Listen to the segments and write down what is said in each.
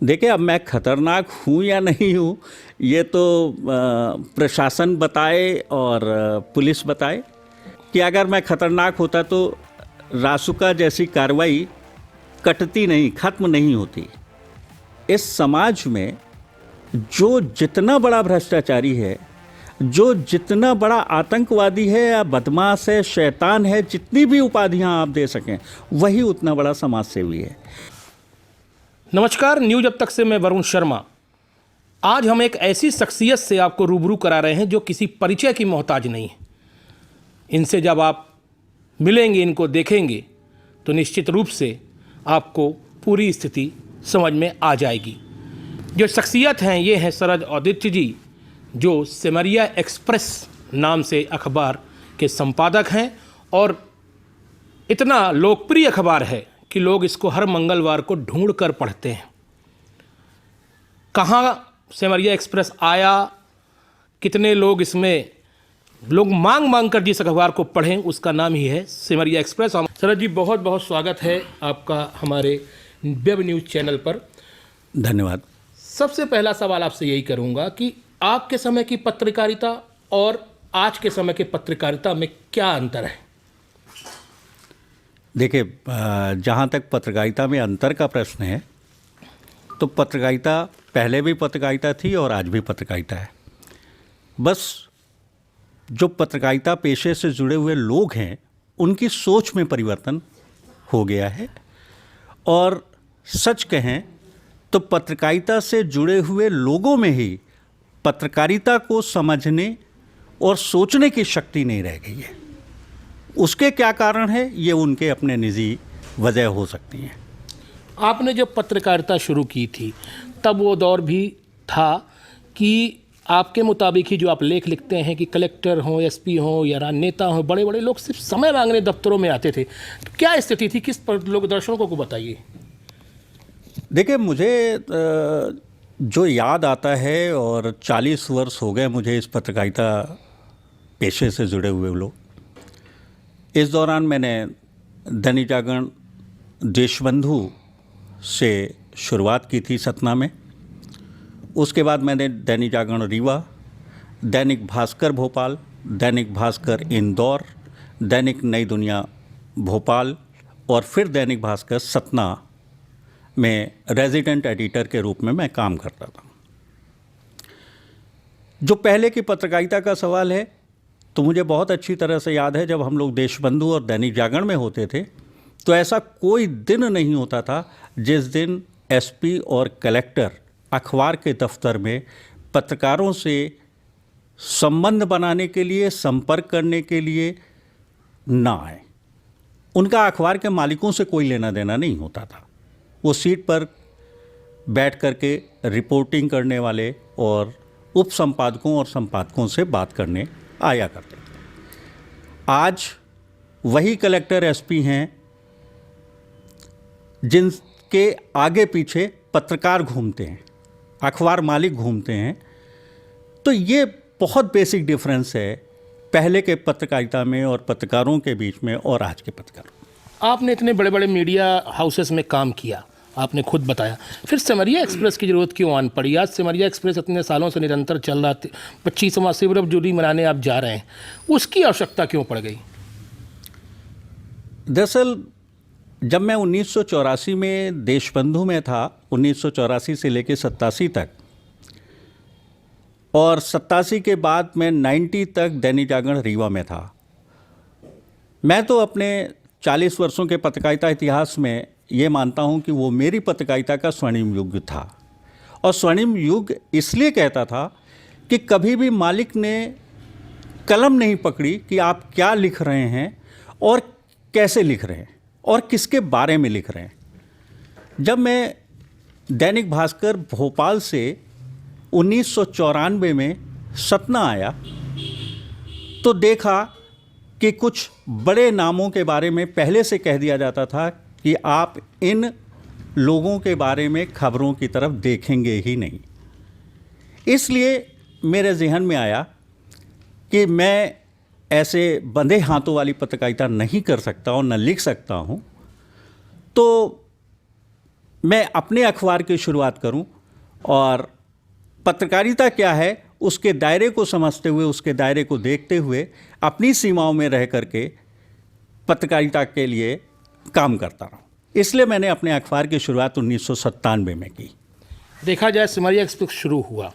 देखिए, अब मैं खतरनाक हूँ या नहीं हूँ, ये तो प्रशासन बताए और पुलिस बताए। कि अगर मैं खतरनाक होता तो रासुका जैसी कार्रवाई कटती नहीं, खत्म नहीं होती। इस समाज में जो जितना बड़ा भ्रष्टाचारी है, जो जितना बड़ा आतंकवादी है या बदमाश है, शैतान है, जितनी भी उपाधियां आप दे सकें, वही उतना बड़ा समाज सेवी है। नमस्कार, न्यूज अब तक से मैं वरुण शर्मा। आज हम एक ऐसी शख्सियत से आपको रूबरू करा रहे हैं जो किसी परिचय की मोहताज नहीं है। इनसे जब आप मिलेंगे, इनको देखेंगे, तो निश्चित रूप से आपको पूरी स्थिति समझ में आ जाएगी। जो शख्सियत हैं ये हैं शरद औदित्य जी, जो सिमरिया एक्सप्रेस नाम से अखबार के संपादक हैं और इतना लोकप्रिय अखबार है कि लोग इसको हर मंगलवार को ढूंढ कर पढ़ते हैं। कहाँ सिमरिया एक्सप्रेस आया, कितने लोग इसमें मांग कर जिस अखबार को पढ़ें, उसका नाम ही है सिमरिया एक्सप्रेस। शरद जी, बहुत बहुत स्वागत है आपका हमारे वेब न्यूज़ चैनल पर। धन्यवाद। सबसे पहला सवाल आपसे यही करूँगा कि आपके समय की पत्रकारिता और आज के समय की पत्रकारिता में क्या अंतर है? देखिए, जहाँ तक पत्रकारिता में अंतर का प्रश्न है, तो पत्रकारिता पहले भी पत्रकारिता थी और आज भी पत्रकारिता है। बस जो पत्रकारिता पेशे से जुड़े हुए लोग हैं, उनकी सोच में परिवर्तन हो गया है। और सच कहें तो पत्रकारिता से जुड़े हुए लोगों में ही पत्रकारिता को समझने और सोचने की शक्ति नहीं रह गई है। उसके क्या कारण है, ये उनके अपने निजी वजह हो सकती हैं। आपने जब पत्रकारिता शुरू की थी तब वो दौर भी था कि आपके मुताबिक ही जो आप लेख लिखते हैं कि कलेक्टर हों, एसपी हों या राजनेता हों, बड़े बड़े लोग सिर्फ समय मांगने दफ्तरों में आते थे। तो क्या स्थिति थी, किस पर लोग दर्शकों को बताइए। देखिए, मुझे जो याद आता है, और 40 वर्ष हो गए मुझे इस पत्रकारिता पेशे से जुड़े हुए लोग। इस दौरान मैंने दैनिक जागरण देशबंधु से शुरुआत की थी सतना में। उसके बाद मैंने दैनिक जागरण रीवा, दैनिक भास्कर भोपाल, दैनिक भास्कर इंदौर, दैनिक नई दुनिया भोपाल और फिर दैनिक भास्कर सतना में रेजिडेंट एडिटर के रूप में मैं काम करता था। जो पहले की पत्रकारिता का सवाल है, तो मुझे बहुत अच्छी तरह से याद है, जब हम लोग देशबंधु और दैनिक जागरण में होते थे तो ऐसा कोई दिन नहीं होता था जिस दिन एसपी और कलेक्टर अखबार के दफ्तर में पत्रकारों से संबंध बनाने के लिए, संपर्क करने के लिए ना आए। उनका अखबार के मालिकों से कोई लेना देना नहीं होता था। वो सीट पर बैठ करके रिपोर्टिंग करने वाले और उप संपादकों और संपादकों से बात करने आया करते थे। आज वही कलेक्टर एसपी हैं जिनके आगे पीछे पत्रकार घूमते हैं, अखबार मालिक घूमते हैं। तो ये बहुत बेसिक डिफरेंस है पहले के पत्रकारिता में और पत्रकारों के बीच में और आज के पत्रकारों। आपने इतने बड़े बड़े मीडिया हाउसेस में काम किया, आपने खुद बताया, फिर सिमरिया एक्सप्रेस की ज़रूरत क्यों आन पड़ी? आज सिमरिया एक्सप्रेस इतने सालों से निरंतर चल रहा था, 25वां सिमरन जुबली मनाने आप जा रहे हैं, उसकी आवश्यकता क्यों पड़ गई? दरअसल जब मैं 1984 में देशबंधु में था, 1984 से लेकर 87 तक, और 87 के बाद मैं 90 तक दैनिक जागरण रीवा में था। मैं तो अपने 40 वर्षों के पत्रकारिता इतिहास में ये मानता हूँ कि वो मेरी पत्रकारिता का स्वर्णिम युग था। और स्वर्णिम युग इसलिए कहता था कि कभी भी मालिक ने कलम नहीं पकड़ी कि आप क्या लिख रहे हैं और कैसे लिख रहे हैं और किसके बारे में लिख रहे हैं। जब मैं दैनिक भास्कर भोपाल से 1994 में सतना आया तो देखा कि कुछ बड़े नामों के बारे में पहले से कह दिया जाता था कि आप इन लोगों के बारे में खबरों की तरफ देखेंगे ही नहीं। इसलिए मेरे जहन में आया कि मैं ऐसे बंधे हाथों वाली पत्रकारिता नहीं कर सकता और न लिख सकता हूँ। तो मैं अपने अखबार की शुरुआत करूं और पत्रकारिता क्या है उसके दायरे को समझते हुए, उसके दायरे को देखते हुए अपनी सीमाओं में रह करके पत्रकारिता के लिए काम करता रहा। इसलिए मैंने अपने अखबार की शुरुआत 1997 में की। देखा जाए सिमरिया एक्सप्रेस शुरू हुआ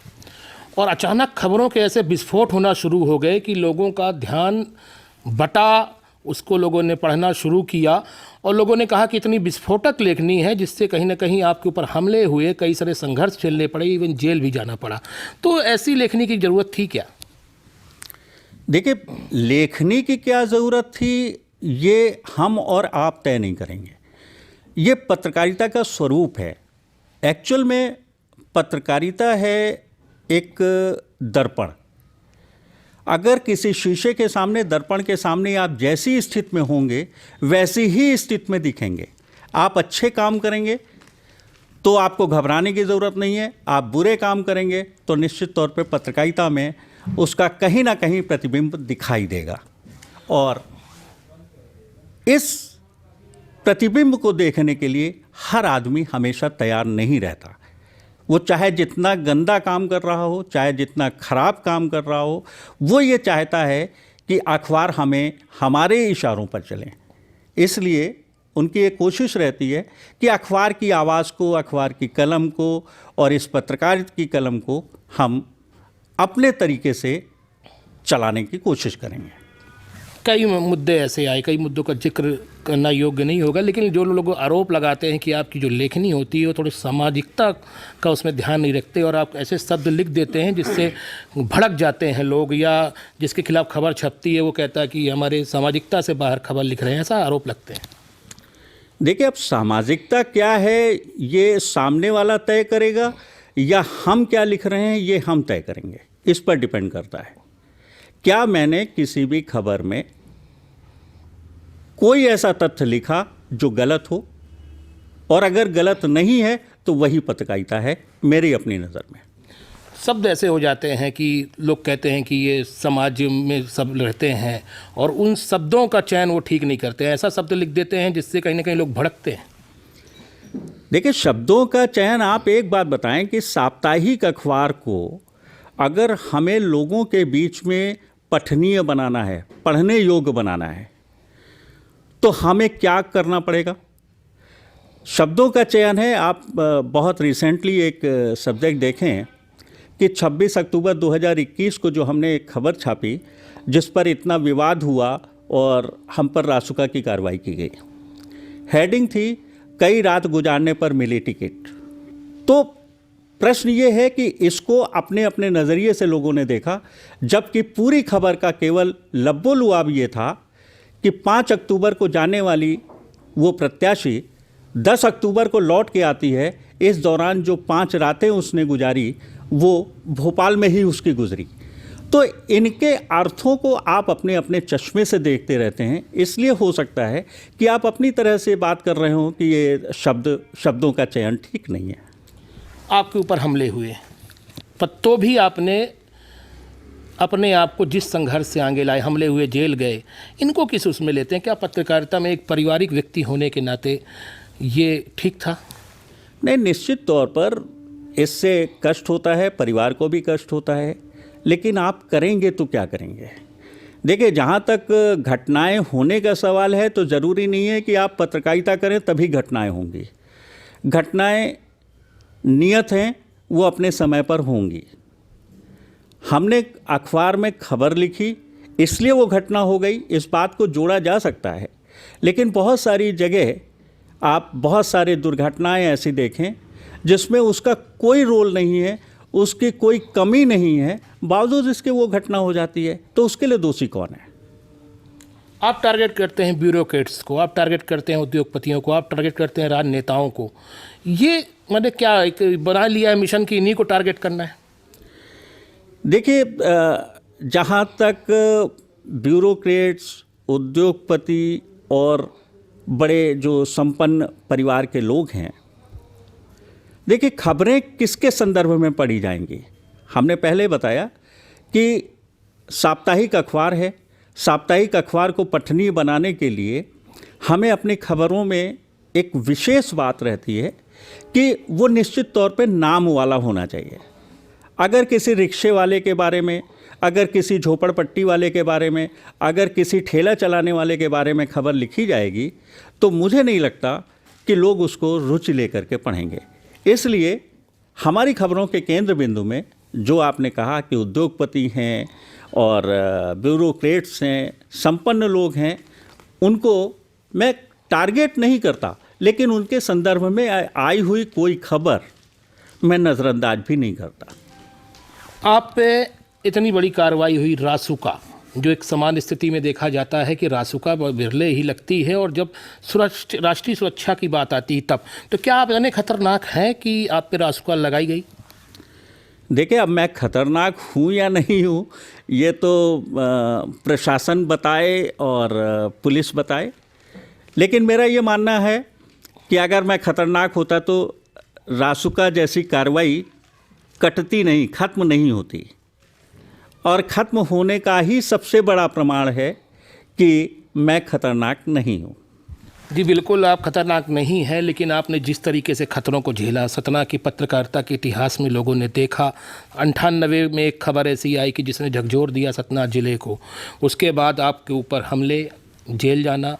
और अचानक खबरों के ऐसे विस्फोट होना शुरू हो गए कि लोगों का ध्यान बटा, उसको लोगों ने पढ़ना शुरू किया और लोगों ने कहा कि इतनी विस्फोटक लेखनी है जिससे कहीं ना कहीं आपके ऊपर हमले हुए, कई सारे संघर्ष झेलने पड़े, इवन जेल भी जाना पड़ा। तो ऐसी लेखनी की ज़रूरत थी क्या? देखिए, लेखनी की क्या ज़रूरत थी ये हम और आप तय नहीं करेंगे। ये पत्रकारिता का स्वरूप है। एक्चुअल में पत्रकारिता है एक दर्पण। अगर किसी शीशे के सामने, दर्पण के सामने आप जैसी स्थिति में होंगे वैसी ही स्थिति में दिखेंगे। आप अच्छे काम करेंगे तो आपको घबराने की ज़रूरत नहीं है, आप बुरे काम करेंगे तो निश्चित तौर पे पत्रकारिता में उसका कहीं ना कहीं प्रतिबिंब दिखाई देगा। और इस प्रतिबिंब को देखने के लिए हर आदमी हमेशा तैयार नहीं रहता। वो चाहे जितना गंदा काम कर रहा हो, चाहे जितना खराब काम कर रहा हो, वो ये चाहता है कि अखबार हमें हमारे इशारों पर चलें। इसलिए उनकी एक कोशिश रहती है कि अखबार की आवाज़ को, अखबार की कलम को और इस पत्रकारिता की कलम को हम अपने तरीके से चलाने की कोशिश करेंगे। कई मुद्दे ऐसे आए, कई मुद्दों का जिक्र करना योग्य नहीं होगा, लेकिन जो लोग आरोप लगाते हैं कि आपकी जो लेखनी होती है वो थोड़ी सामाजिकता का उसमें ध्यान नहीं रखते और आप ऐसे शब्द लिख देते हैं जिससे भड़क जाते हैं लोग, या जिसके खिलाफ खबर छपती है वो कहता है कि हमारे सामाजिकता से बाहर खबर लिख रहे हैं, ऐसा आरोप लगते हैं। देखिए, अब सामाजिकता क्या है ये सामने वाला तय करेगा या हम क्या लिख रहे हैं ये हम तय करेंगे। इस पर डिपेंड करता है। क्या मैंने किसी भी खबर में कोई ऐसा तथ्य लिखा जो गलत हो, और अगर गलत नहीं है तो वही पत्रकारिता है मेरी अपनी नज़र में। शब्द ऐसे हो जाते हैं कि लोग कहते हैं कि ये समाज में सब रहते हैं और उन शब्दों का चयन वो ठीक नहीं करते हैं, ऐसा शब्द लिख देते हैं जिससे कहीं ना कहीं लोग भड़कते हैं। देखिए, शब्दों का चयन, आप एक बात बताएं कि साप्ताहिक अखबार को अगर हमें लोगों के बीच में पठनीय बनाना है, पढ़ने योग्य बनाना है, तो हमें क्या करना पड़ेगा? शब्दों का चयन है। आप बहुत रिसेंटली एक सब्जेक्ट देखें कि 26 अक्टूबर 2021 को जो हमने एक खबर छापी जिस पर इतना विवाद हुआ और हम पर रासुका की कार्रवाई की गई। हेडिंग थी, कई रात गुजारने पर मिली टिकट। तो प्रश्न ये है कि इसको अपने अपने नज़रिए से लोगों ने देखा, जबकि पूरी खबर का केवल लब्बो-लुआब ये था कि 5 अक्टूबर को जाने वाली वो प्रत्याशी 10 अक्टूबर को लौट के आती है। इस दौरान जो 5 रातें उसने गुजारी वो भोपाल में ही उसकी गुजरी। तो इनके अर्थों को आप अपने अपने चश्मे से देखते रहते हैं, इसलिए हो सकता है कि आप अपनी तरह से बात कर रहे हो कि ये शब्दों का चयन ठीक नहीं है। आपके ऊपर हमले हुए तो भी आपने अपने आप को जिस संघर्ष से आगे लाए, हमले हुए, जेल गए, इनको किस उसमें लेते हैं? क्या पत्रकारिता में एक पारिवारिक व्यक्ति होने के नाते ये ठीक था? नहीं, निश्चित तौर पर इससे कष्ट होता है, परिवार को भी कष्ट होता है, लेकिन आप करेंगे तो क्या करेंगे? देखिए, जहाँ तक घटनाएं होने का सवाल है तो ज़रूरी नहीं है कि आप पत्रकारिता करें तभी घटनाएं होंगी। घटनाएं नियत हैं, वो अपने समय पर होंगी। हमने अखबार में खबर लिखी इसलिए वो घटना हो गई, इस बात को जोड़ा जा सकता है। लेकिन बहुत सारी जगह आप बहुत सारे दुर्घटनाएं ऐसी देखें जिसमें उसका कोई रोल नहीं है, उसकी कोई कमी नहीं है, बावजूद इसके वो घटना हो जाती है। तो उसके लिए दोषी कौन है? आप टारगेट करते हैं ब्यूरोक्रेट्स को, आप टारगेट करते हैं उद्योगपतियों को, आप टारगेट करते हैं राजनेताओं को। ये मैंने क्या एक बना लिया है मिशन कि इन्हीं को टारगेट करना है? देखिए, जहाँ तक ब्यूरोक्रेट्स, उद्योगपति और बड़े जो संपन्न परिवार के लोग हैं, देखिए खबरें किसके संदर्भ में पढ़ी जाएंगी? हमने पहले बताया कि साप्ताहिक अखबार है। साप्ताहिक अखबार को पठनीय बनाने के लिए हमें अपनी खबरों में एक विशेष बात रहती है कि वो निश्चित तौर पे नाम वाला होना चाहिए। अगर किसी रिक्शे वाले के बारे में, अगर किसी झोपड़पट्टी वाले के बारे में, अगर किसी ठेला चलाने वाले के बारे में खबर लिखी जाएगी तो मुझे नहीं लगता कि लोग उसको रुचि लेकर के पढ़ेंगे। इसलिए हमारी खबरों के केंद्र बिंदु में जो आपने कहा कि उद्योगपति हैं और ब्यूरोक्रेट्स हैं, संपन्न लोग हैं, उनको मैं टारगेट नहीं करता, लेकिन उनके संदर्भ में आई हुई कोई खबर मैं नज़रअंदाज भी नहीं करता। आप पे इतनी बड़ी कार्रवाई हुई रासुका, जो एक समान स्थिति में देखा जाता है कि रासुका विरले ही लगती है, और जब राष्ट्रीय सुरक्षा की बात आती है तब, तो क्या आप इतने खतरनाक हैं कि आप पे रासुका लगाई गई? देखिए, अब मैं खतरनाक हूँ या नहीं हूँ ये तो प्रशासन बताए और पुलिस बताए, लेकिन मेरा ये मानना है कि अगर मैं खतरनाक होता तो रासुका जैसी कार्रवाई कटती नहीं, ख़त्म नहीं होती। और ख़त्म होने का ही सबसे बड़ा प्रमाण है कि मैं खतरनाक नहीं हूँ। जी बिल्कुल, आप खतरनाक नहीं हैं, लेकिन आपने जिस तरीके से खतरों को झेला, सतना की पत्रकारिता के इतिहास में लोगों ने देखा। 98 में एक खबर ऐसी आई कि जिसने झकझोर दिया सतना ज़िले को। उसके बाद आपके ऊपर हमले, जेल जाना।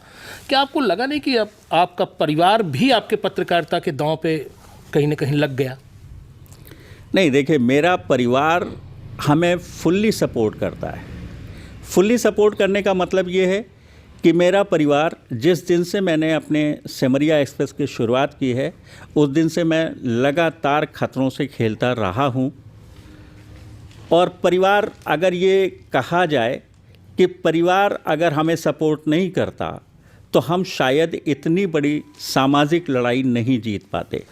क्या आपको लगा नहीं कि अब आपका परिवार भी आपके पत्रकारिता के दांव पे कहीं ना कहीं लग गया? नहीं, देखिए, मेरा परिवार हमें फुल्ली सपोर्ट करता है। फुल्ली सपोर्ट करने का मतलब ये है कि मेरा परिवार, जिस दिन से मैंने अपने सिमरिया एक्सप्रेस की शुरुआत की है, उस दिन से मैं लगातार खतरों से खेलता रहा हूँ। और परिवार, अगर ये कहा जाए कि परिवार अगर हमें सपोर्ट नहीं करता तो हम शायद इतनी बड़ी सामाजिक लड़ाई नहीं जीत पाते,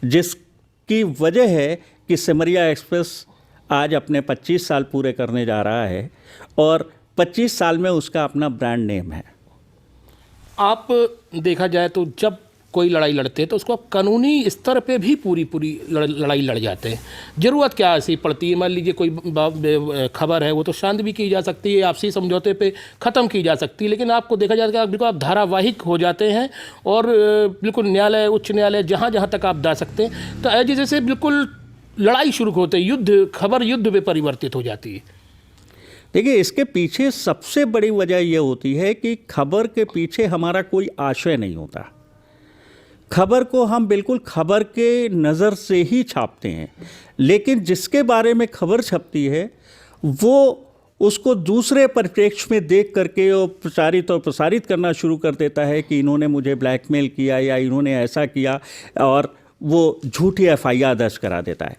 जिसकी वजह है कि सिमरिया एक्सप्रेस आज अपने 25 साल पूरे करने जा रहा है और 25 साल में उसका अपना ब्रांड नेम है। आप देखा जाए तो जब कोई लड़ाई लड़ते हैं तो उसको आप कानूनी स्तर पे भी पूरी लड़ाई लड़ जाते हैं। ज़रूरत क्या ऐसी पड़ती है? मान लीजिए कोई खबर है, वो तो शांत भी की जा सकती है, आपसी समझौते पे ख़त्म की जा सकती है, लेकिन आपको देखा जाता है कि बिल्कुल आप धारावाहिक हो जाते हैं और बिल्कुल न्यायालय, उच्च न्यायालय, जहाँ तक आप जा सकते हैं, तो ऐसे जैसे बिल्कुल लड़ाई शुरू होते, खबर युद्ध में परिवर्तित हो जाती है। देखिए, इसके पीछे सबसे बड़ी वजह यह होती है कि खबर के पीछे हमारा कोई आशय नहीं होता। खबर को हम बिल्कुल खबर के नज़र से ही छापते हैं, लेकिन जिसके बारे में खबर छपती है वो उसको दूसरे परिप्रेक्ष्य में देख करके और प्रसारित करना शुरू कर देता है कि इन्होंने मुझे ब्लैकमेल किया या इन्होंने ऐसा किया, और वो झूठी एफआईआर दर्ज करा देता है।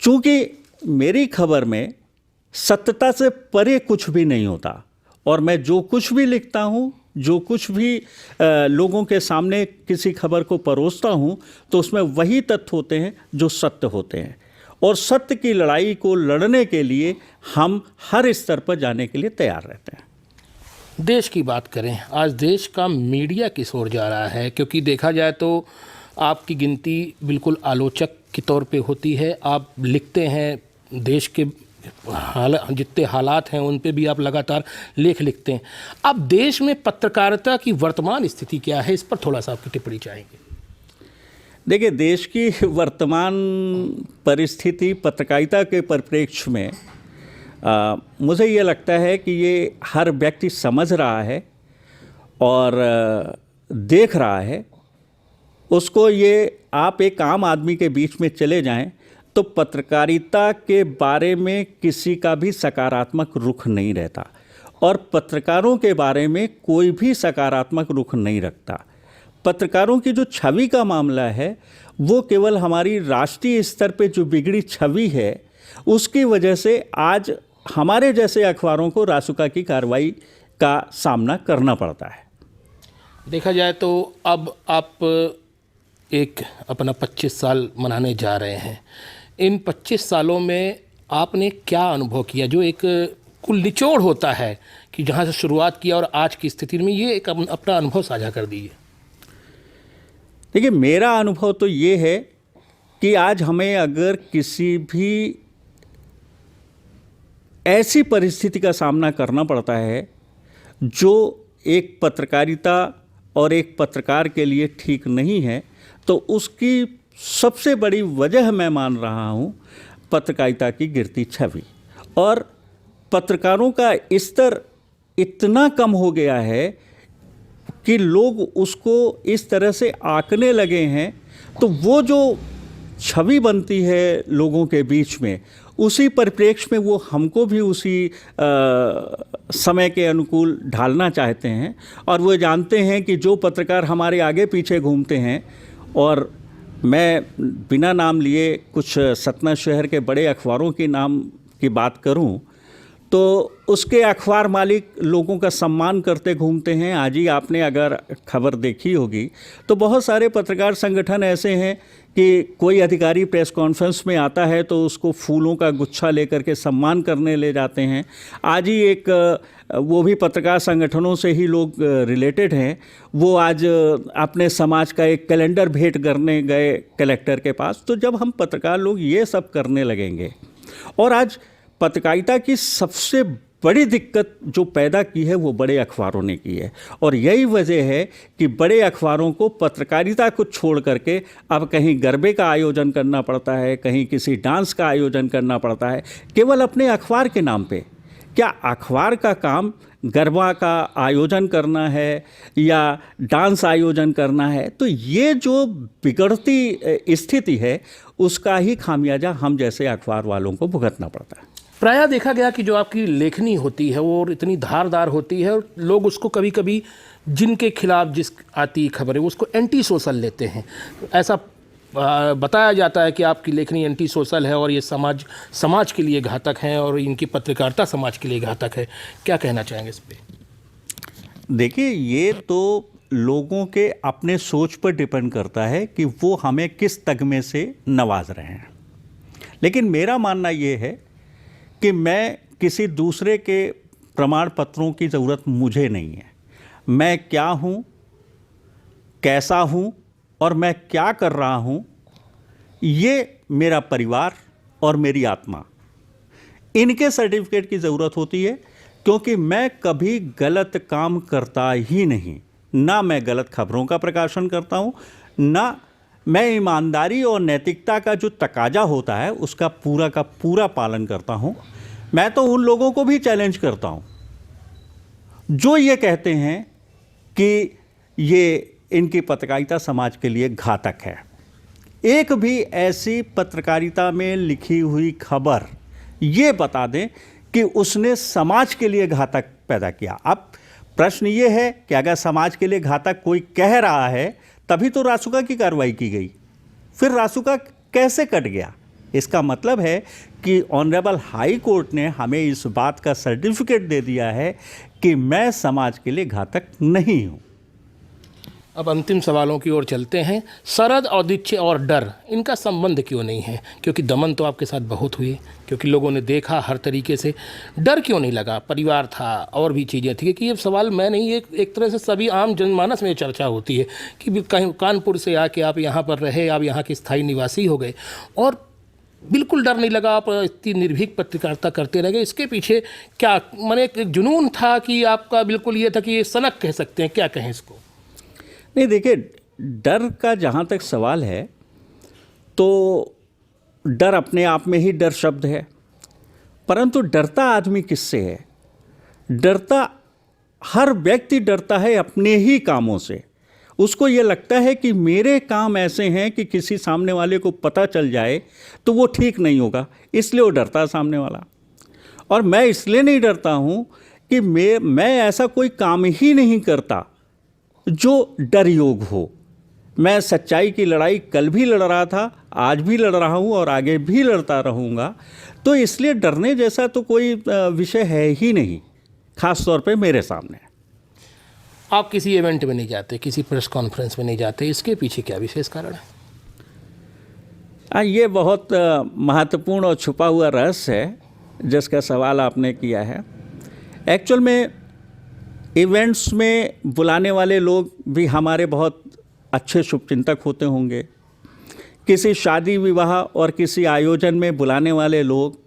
चूँकि मेरी खबर में सत्यता से परे कुछ भी नहीं होता, और मैं जो कुछ भी लिखता हूँ, जो कुछ भी लोगों के सामने किसी खबर को परोसता हूँ, तो उसमें वही तथ्य होते हैं जो सत्य होते हैं। और सत्य की लड़ाई को लड़ने के लिए हम हर स्तर पर जाने के लिए तैयार रहते हैं। देश की बात करें, आज देश का मीडिया किस ओर जा रहा है? क्योंकि देखा जाए तो आपकी गिनती बिल्कुल आलोचक के तौर पे होती है। आप लिखते हैं, देश के जितने हालात हैं उन पे भी आप लगातार लेख लिखते हैं। अब देश में पत्रकारिता की वर्तमान स्थिति क्या है, इस पर थोड़ा सा आपकी टिप्पणी चाहेंगे? देखिए, देश की वर्तमान परिस्थिति पत्रकारिता के परिप्रेक्ष्य में मुझे ये लगता है कि ये हर व्यक्ति समझ रहा है और देख रहा है। उसको ये, आप एक आम आदमी के बीच में चले जाएं तो पत्रकारिता के बारे में किसी का भी सकारात्मक रुख नहीं रहता, और पत्रकारों के बारे में कोई भी सकारात्मक रुख नहीं रखता। पत्रकारों की जो छवि का मामला है, वो केवल हमारी राष्ट्रीय स्तर पे जो बिगड़ी छवि है, उसकी वजह से आज हमारे जैसे अखबारों को रासुका की कार्रवाई का सामना करना पड़ता है। देखा जाए तो अब आप एक अपना 25 साल मनाने जा रहे हैं। इन 25 सालों में आपने क्या अनुभव किया, जो एक कुल निचोड़ होता है कि जहाँ से शुरुआत किया और आज की स्थिति में, ये एक अपना अनुभव साझा कर दीजिए। देखिए, मेरा अनुभव तो ये है कि आज हमें अगर किसी भी ऐसी परिस्थिति का सामना करना पड़ता है जो एक पत्रकारिता और एक पत्रकार के लिए ठीक नहीं है, तो उसकी सबसे बड़ी वजह मैं मान रहा हूँ पत्रकारिता की गिरती छवि, और पत्रकारों का स्तर इतना कम हो गया है कि लोग उसको इस तरह से आंकने लगे हैं, तो वो जो छवि बनती है लोगों के बीच में, उसी परिप्रेक्ष्य में वो हमको भी उसी समय के अनुकूल ढालना चाहते हैं। और वो जानते हैं कि जो पत्रकार हमारे आगे पीछे घूमते हैं, और मैं बिना नाम लिए कुछ सतना शहर के बड़े अखबारों के नाम की बात करूं, तो उसके अखबार मालिक लोगों का सम्मान करते घूमते हैं। आज ही आपने अगर खबर देखी होगी तो बहुत सारे पत्रकार संगठन ऐसे हैं कि कोई अधिकारी प्रेस कॉन्फ्रेंस में आता है तो उसको फूलों का गुच्छा लेकर के सम्मान करने ले जाते हैं। आज ही एक वो भी पत्रकार संगठनों से ही लोग रिलेटेड हैं, वो आज अपने समाज का एक कैलेंडर भेंट करने गए कलेक्टर के पास। तो जब हम पत्रकार लोग ये सब करने लगेंगे, और आज पत्रकारिता की सबसे बड़ी दिक्कत जो पैदा की है वो बड़े अखबारों ने की है, और यही वजह है कि बड़े अखबारों को पत्रकारिता को छोड़ करके अब कहीं गरबे का आयोजन करना पड़ता है, कहीं किसी डांस का आयोजन करना पड़ता है, केवल अपने अखबार के नाम पे। क्या अखबार का काम गरबा का आयोजन करना है या डांस आयोजन करना है? तो ये जो बिगड़ती स्थिति है उसका ही खामियाजा हम जैसे अखबार वालों को भुगतना पड़ता है। प्रायः देखा गया कि जो आपकी लेखनी होती है वो इतनी धारदार होती है, और लोग उसको कभी कभी जिनके खिलाफ जिस आती खबर है उसको एंटी सोशल लेते हैं। ऐसा बताया जाता है कि आपकी लेखनी एंटी सोशल है और ये समाज के लिए घातक है, और इनकी पत्रकारिता समाज के लिए घातक है। क्या कहना चाहेंगे इस पे? देखिए, ये तो लोगों के अपने सोच पर डिपेंड करता है कि वो हमें किस तगमे से नवाज रहे हैं। लेकिन मेरा मानना ये है कि मैं किसी दूसरे के प्रमाण पत्रों की ज़रूरत मुझे नहीं है। मैं क्या हूँ, कैसा हूँ और मैं क्या कर रहा हूँ, ये मेरा परिवार और मेरी आत्मा, इनके सर्टिफिकेट की ज़रूरत होती है। क्योंकि मैं कभी गलत काम करता ही नहीं, ना मैं गलत खबरों का प्रकाशन करता हूँ, ना मैं ईमानदारी और नैतिकता का जो तकाजा होता है उसका पूरा का पूरा पालन करता हूँ। मैं तो उन लोगों को भी चैलेंज करता हूँ जो ये कहते हैं कि ये इनकी पत्रकारिता समाज के लिए घातक है। एक भी ऐसी पत्रकारिता में लिखी हुई खबर ये बता दें कि उसने समाज के लिए घातक पैदा किया। अब प्रश्न ये है कि अगर समाज के लिए घातक कोई कह रहा है तभी तो रासुका की कार्रवाई की गई, फिर रासुका कैसे कट गया? इसका मतलब है कि ऑनरेबल हाई कोर्ट ने हमें इस बात का सर्टिफिकेट दे दिया है कि मैं समाज के लिए घातक नहीं हूँ। अब अंतिम सवालों की ओर चलते हैं। शरद, औदिच्य और डर, इनका संबंध क्यों नहीं है? क्योंकि दमन तो आपके साथ बहुत हुए, क्योंकि लोगों ने देखा हर तरीके से। डर क्यों नहीं लगा? परिवार था और भी चीज़ें थी। कि ये सवाल मैं नहीं, एक तरह से सभी आम जनमानस में चर्चा होती है कि कहीं कानपुर से आके आप यहाँ पर रहे, आप यहाँ के स्थायी निवासी हो गए और बिल्कुल डर नहीं लगा, आप इतनी निर्भीक पत्रकारिता करते रह गए। इसके पीछे क्या माने एक जुनून था कि आपका बिल्कुल ये था कि ये सनक कह सकते हैं, क्या कहें इसको? नहीं, देखिए, डर का जहाँ तक सवाल है तो डर अपने आप में ही डर शब्द है, परंतु डरता आदमी किससे है? डरता हर व्यक्ति डरता है अपने ही कामों से। उसको ये लगता है कि मेरे काम ऐसे हैं कि किसी सामने वाले को पता चल जाए तो वो ठीक नहीं होगा, इसलिए वो डरता है सामने वाला। और मैं इसलिए नहीं डरता हूँ कि मैं ऐसा कोई काम ही नहीं करता जो डर योग हो। मैं सच्चाई की लड़ाई कल भी लड़ रहा था, आज भी लड़ रहा हूँ और आगे भी लड़ता रहूँगा। तो इसलिए डरने जैसा तो कोई विषय है ही नहीं, खास तौर पे मेरे सामने। आप किसी इवेंट में नहीं जाते, किसी प्रेस कॉन्फ्रेंस में नहीं जाते, इसके पीछे क्या विशेष कारण है? ये बहुत महत्वपूर्ण और छुपा हुआ रहस्य है जिसका सवाल आपने किया है। एक्चुअल में इवेंट्स में बुलाने वाले लोग भी हमारे बहुत अच्छे शुभचिंतक होते होंगे। किसी शादी विवाह और किसी आयोजन में बुलाने वाले लोग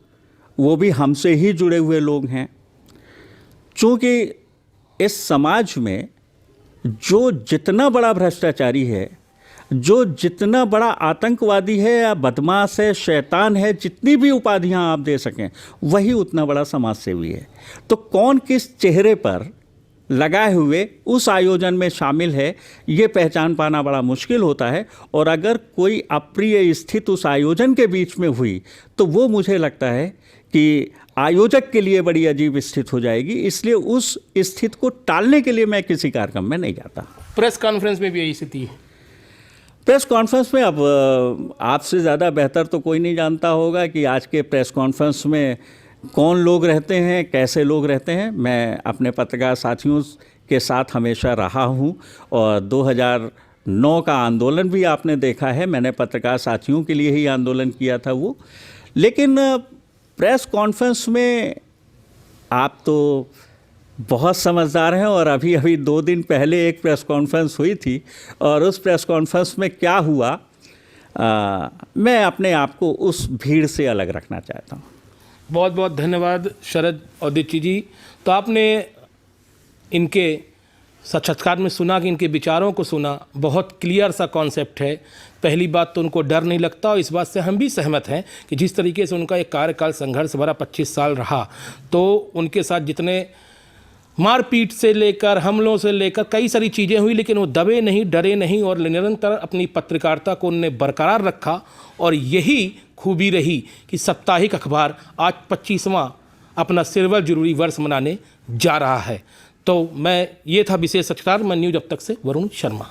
वो भी हमसे ही जुड़े हुए लोग हैं। चूँकि इस समाज में जो जितना बड़ा भ्रष्टाचारी है, जो जितना बड़ा आतंकवादी है या बदमाश है, शैतान है, जितनी भी उपाधियां आप दे सकें, वही उतना बड़ा समाजसेवी है। तो कौन किस चेहरे पर लगाए हुए उस आयोजन में शामिल है, ये पहचान पाना बड़ा मुश्किल होता है। और अगर कोई अप्रिय स्थिति उस आयोजन के बीच में हुई तो वो मुझे लगता है कि आयोजक के लिए बड़ी अजीब स्थिति हो जाएगी। इसलिए उस स्थिति को टालने के लिए मैं किसी कार्यक्रम में नहीं जाता। प्रेस कॉन्फ्रेंस में भी यही स्थिति है। प्रेस कॉन्फ्रेंस में अब आपसे ज़्यादा बेहतर तो कोई नहीं जानता होगा कि आज के प्रेस कॉन्फ्रेंस में कौन लोग रहते हैं, कैसे लोग रहते हैं। मैं अपने पत्रकार साथियों के साथ हमेशा रहा हूं और 2009 का आंदोलन भी आपने देखा है। मैंने पत्रकार साथियों के लिए ही आंदोलन किया था वो। लेकिन प्रेस कॉन्फ्रेंस में आप तो बहुत समझदार हैं और अभी 2 दिन पहले एक प्रेस कॉन्फ्रेंस हुई थी और उस प्रेस कॉन्फ्रेंस में क्या हुआ, मैं अपने आप को उस भीड़ से अलग रखना चाहता हूँ। बहुत बहुत धन्यवाद शरद औदिची जी। तो आपने इनके साक्षात्कार में सुना कि इनके विचारों को सुना, बहुत क्लियर सा कॉन्सेप्ट है। पहली बात तो उनको डर नहीं लगता और इस बात से हम भी सहमत हैं कि जिस तरीके से उनका एक कार्यकाल संघर्ष भरा 25 साल रहा, तो उनके साथ जितने मारपीट से लेकर हमलों से लेकर कई सारी चीज़ें हुई, लेकिन वो दबे नहीं, डरे नहीं और निरंतर अपनी पत्रकारिता को उनने बरकरार रखा। और यही खूबी रही कि साप्ताहिक अखबार आज 25वां अपना सिल्वर जुबली वर्ष मनाने जा रहा है। तो ये था विशेष साक्षात्कार। मैं न्यूज़ अब तक से वरुण शर्मा।